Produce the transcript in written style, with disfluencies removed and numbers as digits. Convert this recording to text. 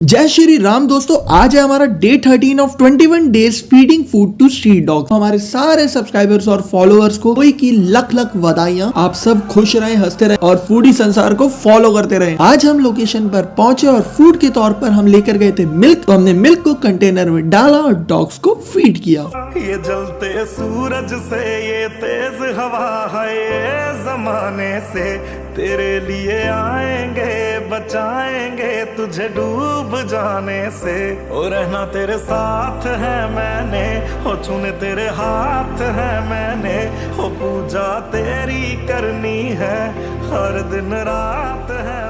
जय श्री राम दोस्तों, आज है हमारा day 13 of 21 days feeding food to street dog. हमारे सारे सब्सक्राइबर्स और फॉलोअर्स को कोई की लख लख बधाइयां। आप सब खुश रहें, हंसते रहें और फूडी संसार को फॉलो करते रहें। आज हम लोकेशन पर पहुंचे और फूड के तौर पर हम लेकर गए थे मिल्क। तो हमने मिल्क को कंटेनर में डाला और डॉग्स को फीड किया। ये जलते सूरज से, ये तेज हवा है, ये जमाने से तेरे लिए आएंगे, बचाएंगे तुझे डूब जाने से। ओ रहना तेरे साथ है मैंने, ओ छूने तेरे हाथ है मैंने, ओ पूजा तेरी करनी है हर दिन रात है।